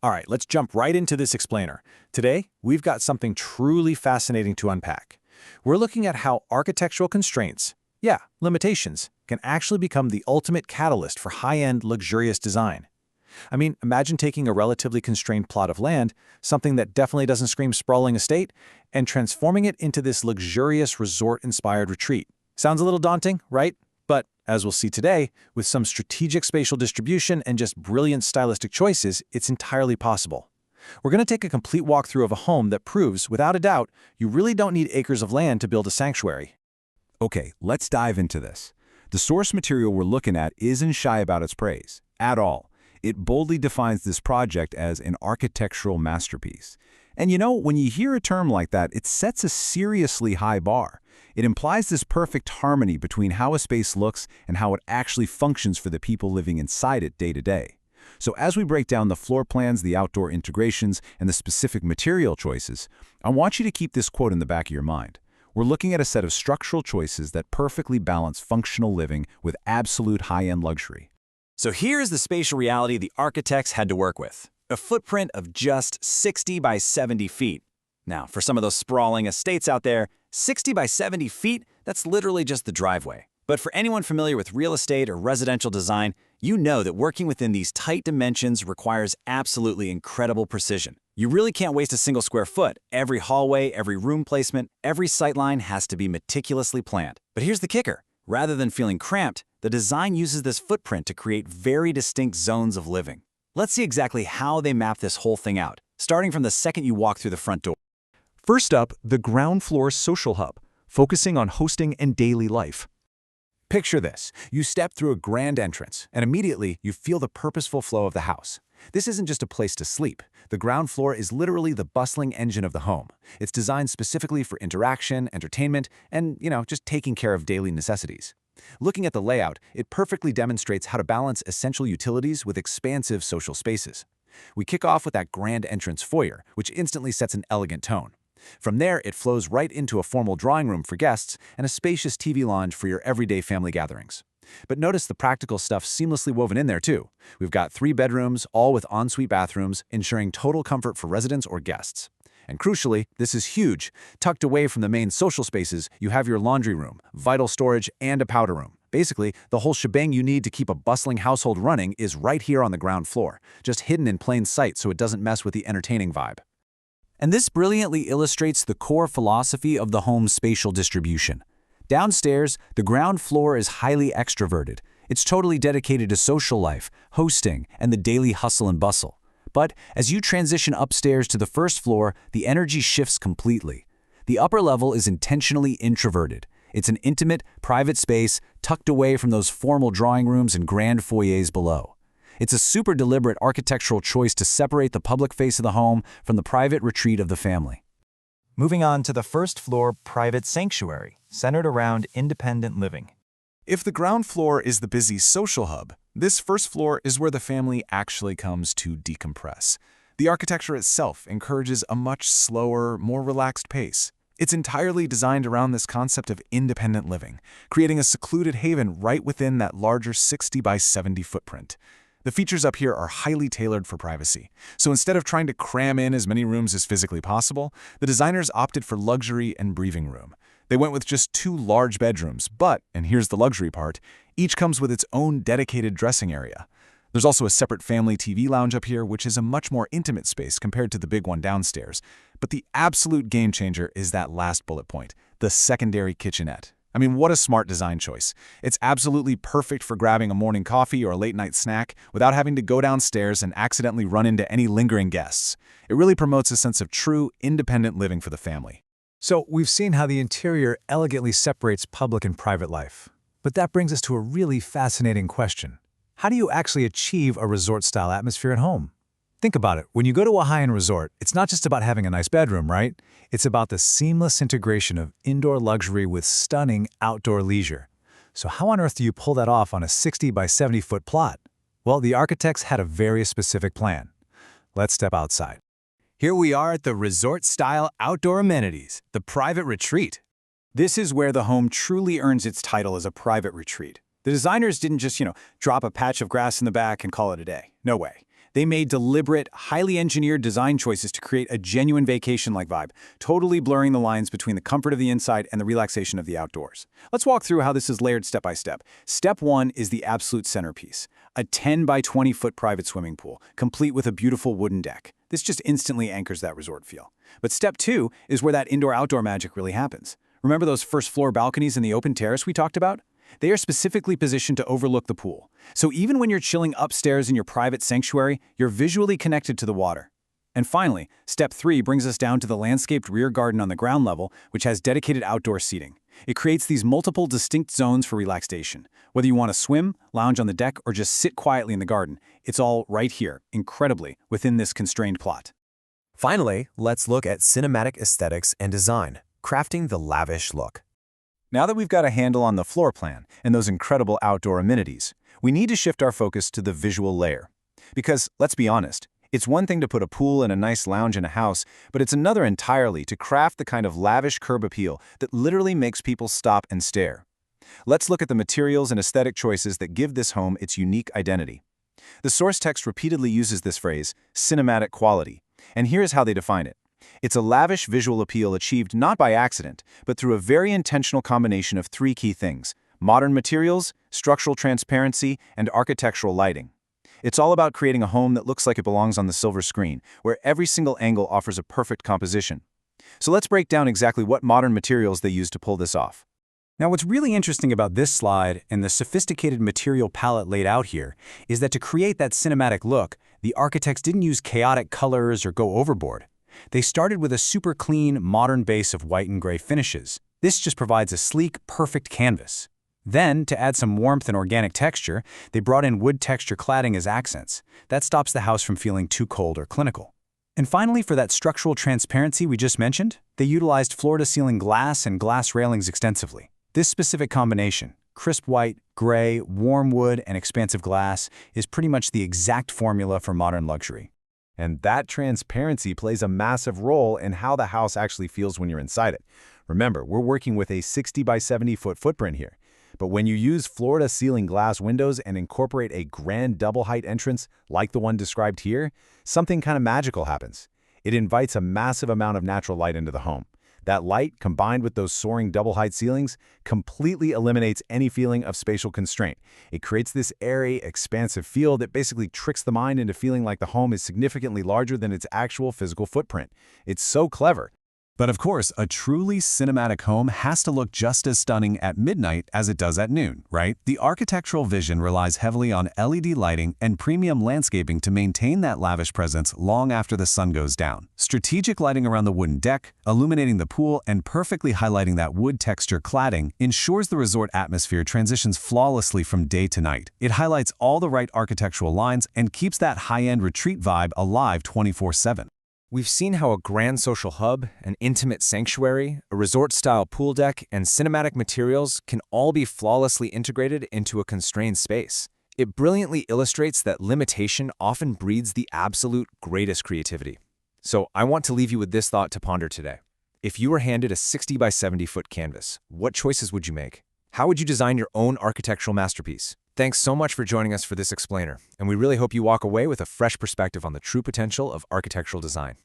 All right, let's jump right into this explainer. Today, we've got something truly fascinating to unpack. We're looking at how architectural constraints, yeah, limitations, can actually become the ultimate catalyst for high-end, luxurious design. I mean, imagine taking a relatively constrained plot of land, something that definitely doesn't scream sprawling estate, and transforming it into this luxurious resort-inspired retreat. Sounds a little daunting, right? But, as we'll see today, with some strategic spatial distribution and just brilliant stylistic choices, it's entirely possible. We're going to take a complete walkthrough of a home that proves, without a doubt, you really don't need acres of land to build a sanctuary. Okay, let's dive into this. The source material we're looking at isn't shy about its praise, at all. It boldly defines this project as an architectural masterpiece. And you know, when you hear a term like that, it sets a seriously high bar. It implies this perfect harmony between how a space looks and how it actually functions for the people living inside it day to day. So as we break down the floor plans, the outdoor integrations, and the specific material choices, I want you to keep this quote in the back of your mind. We're looking at a set of structural choices that perfectly balance functional living with absolute high-end luxury. So here's the spatial reality the architects had to work with. A footprint of just 60 by 70 feet. Now, for some of those sprawling estates out there, 60 by 70 feet, that's literally just the driveway. But for anyone familiar with real estate or residential design, you know that working within these tight dimensions requires absolutely incredible precision. You really can't waste a single square foot. Every hallway, every room placement, every sightline has to be meticulously planned. But here's the kicker. Rather than feeling cramped, the design uses this footprint to create very distinct zones of living. Let's see exactly how they map this whole thing out, starting from the second you walk through the front door. First up, the ground floor social hub, focusing on hosting and daily life. Picture this. You step through a grand entrance, and immediately you feel the purposeful flow of the house. This isn't just a place to sleep. The ground floor is literally the bustling engine of the home. It's designed specifically for interaction, entertainment, and, just taking care of daily necessities. Looking at the layout, it perfectly demonstrates how to balance essential utilities with expansive social spaces. We kick off with that grand entrance foyer, which instantly sets an elegant tone. From there, it flows right into a formal drawing room for guests and a spacious TV lounge for your everyday family gatherings. But notice the practical stuff seamlessly woven in there too. We've got 3 bedrooms, all with ensuite bathrooms, ensuring total comfort for residents or guests. And crucially, this is huge. Tucked away from the main social spaces, you have your laundry room, vital storage, and a powder room. Basically, the whole shebang you need to keep a bustling household running is right here on the ground floor, just hidden in plain sight so it doesn't mess with the entertaining vibe. And this brilliantly illustrates the core philosophy of the home's spatial distribution. Downstairs, the ground floor is highly extroverted. It's totally dedicated to social life, hosting, and the daily hustle and bustle. But as you transition upstairs to the first floor, the energy shifts completely. The upper level is intentionally introverted. It's an intimate, private space tucked away from those formal drawing rooms and grand foyers below. It's a super deliberate architectural choice to separate the public face of the home from the private retreat of the family. Moving on to the first floor private sanctuary, centered around independent living. If the ground floor is the busy social hub, this first floor is where the family actually comes to decompress. The architecture itself encourages a much slower, more relaxed pace. It's entirely designed around this concept of independent living, creating a secluded haven right within that larger 60 by 70 footprint. The features up here are highly tailored for privacy. So instead of trying to cram in as many rooms as physically possible, the designers opted for luxury and breathing room. They went with just 2 large bedrooms, but, and here's the luxury part, each comes with its own dedicated dressing area. There's also a separate family TV lounge up here, which is a much more intimate space compared to the big one downstairs. But the absolute game changer is that last bullet point, the secondary kitchenette. I mean, what a smart design choice. It's absolutely perfect for grabbing a morning coffee or a late-night snack without having to go downstairs and accidentally run into any lingering guests. It really promotes a sense of true, independent living for the family. So we've seen how the interior elegantly separates public and private life. But that brings us to a really fascinating question. How do you actually achieve a resort-style atmosphere at home? Think about it. When you go to a high-end resort, it's not just about having a nice bedroom, right? It's about the seamless integration of indoor luxury with stunning outdoor leisure. So how on earth do you pull that off on a 60 by 70-foot plot? Well, the architects had a very specific plan. Let's step outside. Here we are at the resort-style outdoor amenities, the private retreat. This is where the home truly earns its title as a private retreat. The designers didn't just, drop a patch of grass in the back and call it a day. No way. They made deliberate, highly engineered design choices to create a genuine vacation-like vibe, totally blurring the lines between the comfort of the inside and the relaxation of the outdoors. Let's walk through how this is layered step by step. Step 1 is the absolute centerpiece, a 10 by 20-foot private swimming pool, complete with a beautiful wooden deck. This just instantly anchors that resort feel. But step 2 is where that indoor-outdoor magic really happens. Remember those first-floor balconies in the open terrace we talked about? They are specifically positioned to overlook the pool. So even when you're chilling upstairs in your private sanctuary, you're visually connected to the water. And finally, step 3 brings us down to the landscaped rear garden on the ground level, which has dedicated outdoor seating. It creates these multiple distinct zones for relaxation. Whether you want to swim, lounge on the deck, or just sit quietly in the garden, it's all right here, incredibly, within this constrained plot. Finally, let's look at cinematic aesthetics and design, crafting the lavish look. Now that we've got a handle on the floor plan and those incredible outdoor amenities, we need to shift our focus to the visual layer. Because, let's be honest, it's one thing to put a pool and a nice lounge in a house, but it's another entirely to craft the kind of lavish curb appeal that literally makes people stop and stare. Let's look at the materials and aesthetic choices that give this home its unique identity. The source text repeatedly uses this phrase, cinematic quality, and here's how they define it. It's a lavish visual appeal achieved not by accident, but through a very intentional combination of 3 key things: modern materials, structural transparency, and architectural lighting. It's all about creating a home that looks like it belongs on the silver screen, where every single angle offers a perfect composition. So let's break down exactly what modern materials they use to pull this off. Now, what's really interesting about this slide and the sophisticated material palette laid out here is that to create that cinematic look, the architects didn't use chaotic colors or go overboard. They started with a super clean, modern base of white and gray finishes. This just provides a sleek, perfect canvas. Then, to add some warmth and organic texture, they brought in wood texture cladding as accents. That stops the house from feeling too cold or clinical. And finally, for that structural transparency we just mentioned, they utilized floor-to-ceiling glass and glass railings extensively. This specific combination, crisp white, gray, warm wood, and expansive glass, is pretty much the exact formula for modern luxury. And that transparency plays a massive role in how the house actually feels when you're inside it. Remember, we're working with a 60 by 70-foot footprint here. But when you use floor-to-ceiling glass windows and incorporate a grand double-height entrance like the one described here, something kind of magical happens. It invites a massive amount of natural light into the home. That light, combined with those soaring double-height ceilings, completely eliminates any feeling of spatial constraint. It creates this airy, expansive feel that basically tricks the mind into feeling like the home is significantly larger than its actual physical footprint. It's so clever. But of course, a truly cinematic home has to look just as stunning at midnight as it does at noon, right? The architectural vision relies heavily on LED lighting and premium landscaping to maintain that lavish presence long after the sun goes down. Strategic lighting around the wooden deck, illuminating the pool, and perfectly highlighting that wood texture cladding ensures the resort atmosphere transitions flawlessly from day to night. It highlights all the right architectural lines and keeps that high-end retreat vibe alive 24/7. We've seen how a grand social hub, an intimate sanctuary, a resort-style pool deck, and cinematic materials can all be flawlessly integrated into a constrained space. It brilliantly illustrates that limitation often breeds the absolute greatest creativity. So I want to leave you with this thought to ponder today. If you were handed a 60 by 70-foot canvas, what choices would you make? How would you design your own architectural masterpiece? Thanks so much for joining us for this explainer, and we really hope you walk away with a fresh perspective on the true potential of architectural design.